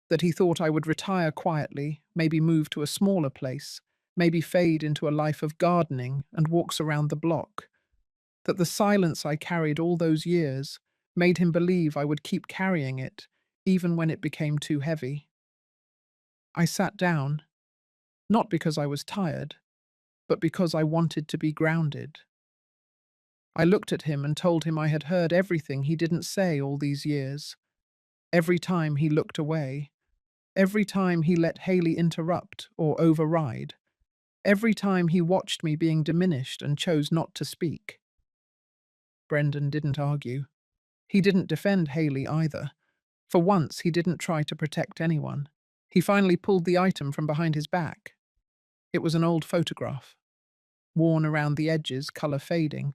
that he thought I would retire quietly, maybe move to a smaller place, maybe fade into a life of gardening and walks around the block, that the silence I carried all those years made him believe I would keep carrying it, even when it became too heavy. I sat down, not because I was tired, but because I wanted to be grounded. I looked at him and told him I had heard everything he didn't say all these years. Every time he looked away, every time he let Haley interrupt or override, every time he watched me being diminished and chose not to speak. Brendan didn't argue. He didn't defend Haley either. For once, he didn't try to protect anyone. He finally pulled the item from behind his back. It was an old photograph, worn around the edges, color fading.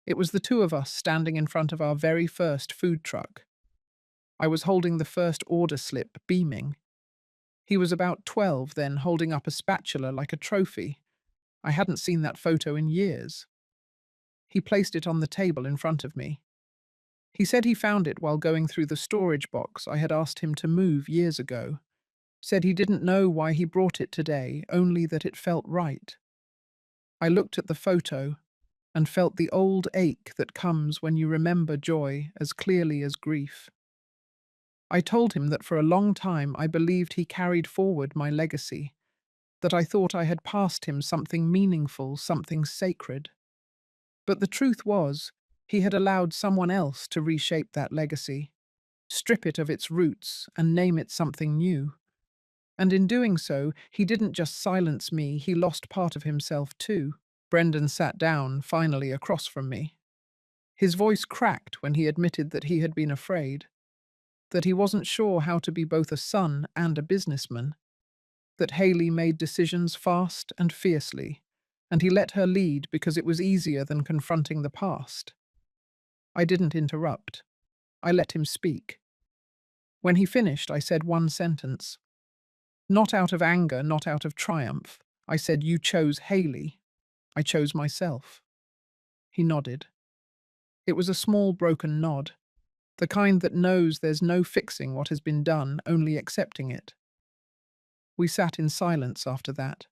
It was the two of us standing in front of our very first food truck. I was holding the first order slip, beaming. He was about 12 then, holding up a spatula like a trophy. I hadn't seen that photo in years. He placed it on the table in front of me. He said he found it while going through the storage box I had asked him to move years ago. Said he didn't know why he brought it today, only that it felt right. I looked at the photo and felt the old ache that comes when you remember joy as clearly as grief. I told him that for a long time I believed he carried forward my legacy, that I thought I had passed him something meaningful, something sacred. But the truth was, he had allowed someone else to reshape that legacy, strip it of its roots, and name it something new. And in doing so, he didn't just silence me, he lost part of himself too. Brendan sat down, finally, across from me. His voice cracked when he admitted that he had been afraid, that he wasn't sure how to be both a son and a businessman. that Haley made decisions fast and fiercely, and he let her lead because it was easier than confronting the past. I didn't interrupt. I let him speak. When he finished, I said one sentence. Not out of anger, not out of triumph. I said, "You chose Haley. I chose myself." He nodded. It was a small, broken nod, the kind that knows there's no fixing what has been done, only accepting it. We sat in silence after that,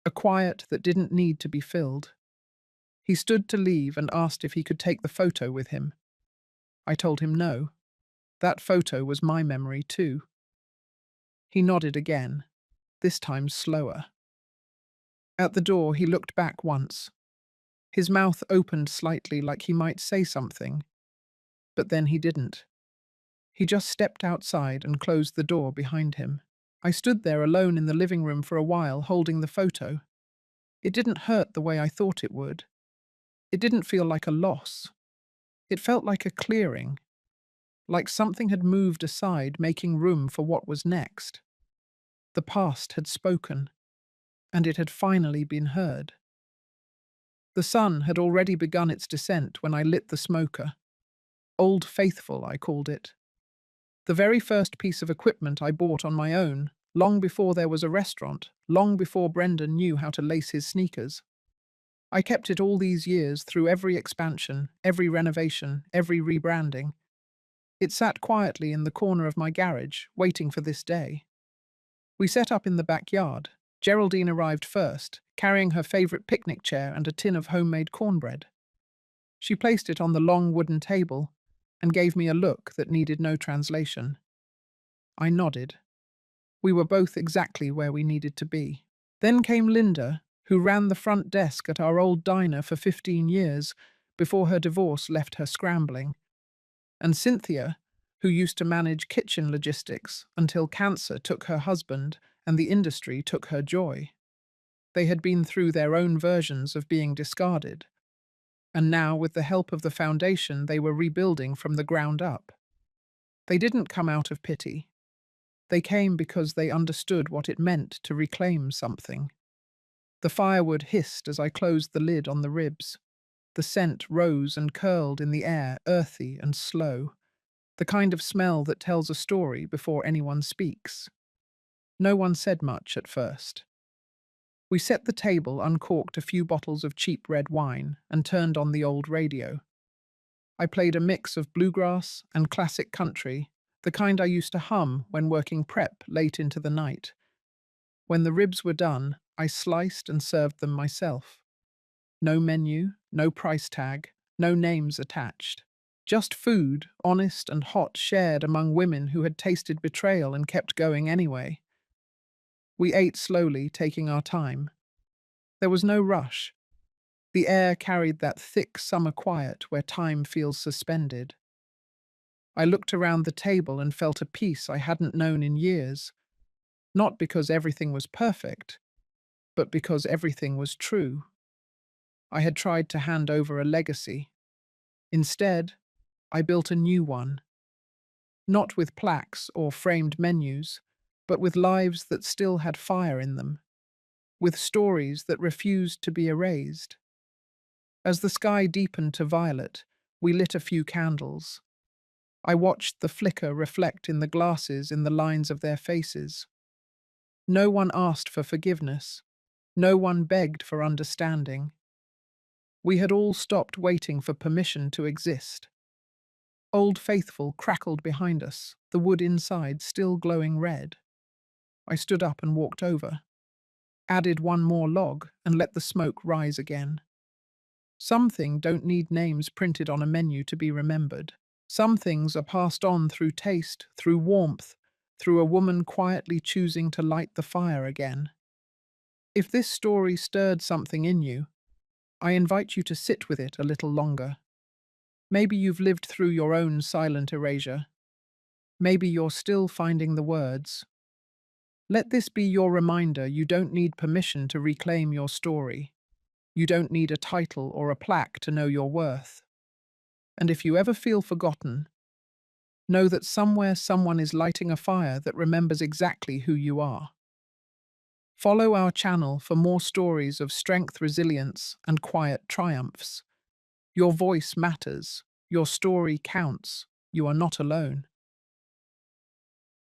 a quiet that didn't need to be filled. He stood to leave and asked if he could take the photo with him. I told him no. That photo was my memory too. He nodded again, this time slower. At the door, he looked back once. His mouth opened slightly like he might say something, but then he didn't. He just stepped outside and closed the door behind him. I stood there alone in the living room for a while, holding the photo. It didn't hurt the way I thought it would. It didn't feel like a loss. It felt like a clearing, like something had moved aside, making room for what was next. The past had spoken, and it had finally been heard. The sun had already begun its descent when I lit the smoker. Old Faithful, I called it. The very first piece of equipment I bought on my own, long before there was a restaurant, long before Brendan knew how to lace his sneakers. I kept it all these years through every expansion, every renovation, every rebranding. It sat quietly in the corner of my garage, waiting for this day. We set up in the backyard. Geraldine arrived first, carrying her favourite picnic chair and a tin of homemade cornbread. She placed it on the long wooden table and gave me a look that needed no translation. I nodded. We were both exactly where we needed to be. Then came Linda, who ran the front desk at our old diner for 15 years before her divorce left her scrambling, and Cynthia, who used to manage kitchen logistics until cancer took her husband and the industry took her joy. They had been through their own versions of being discarded, and now, with the help of the foundation, they were rebuilding from the ground up. They didn't come out of pity. They came because they understood what it meant to reclaim something. The firewood hissed as I closed the lid on the ribs. The scent rose and curled in the air, earthy and slow, the kind of smell that tells a story before anyone speaks. No one said much at first. We set the table, uncorked a few bottles of cheap red wine, and turned on the old radio. I played a mix of bluegrass and classic country, the kind I used to hum when working prep late into the night. When the ribs were done, I sliced and served them myself. No menu, no price tag, no names attached. Just food, honest and hot, shared among women who had tasted betrayal and kept going anyway. We ate slowly, taking our time. There was no rush. The air carried that thick summer quiet where time feels suspended. I looked around the table and felt a peace I hadn't known in years, not because everything was perfect, but because everything was true. I had tried to hand over a legacy. Instead, I built a new one, not with plaques or framed menus, but with lives that still had fire in them, with stories that refused to be erased. As the sky deepened to violet, we lit a few candles. I watched the flicker reflect in the glasses in the lines of their faces. No one asked for forgiveness. No one begged for understanding. We had all stopped waiting for permission to exist. Old Faithful crackled behind us, the wood inside still glowing red. I stood up and walked over, added one more log, and let the smoke rise again. Some things don't need names printed on a menu to be remembered. Some things are passed on through taste, through warmth, through a woman quietly choosing to light the fire again. If this story stirred something in you, I invite you to sit with it a little longer. Maybe you've lived through your own silent erasure. Maybe you're still finding the words. Let this be your reminder you don't need permission to reclaim your story. You don't need a title or a plaque to know your worth. And if you ever feel forgotten, know that somewhere someone is lighting a fire that remembers exactly who you are. Follow our channel for more stories of strength, resilience, and quiet triumphs. Your voice matters. Your story counts. You are not alone.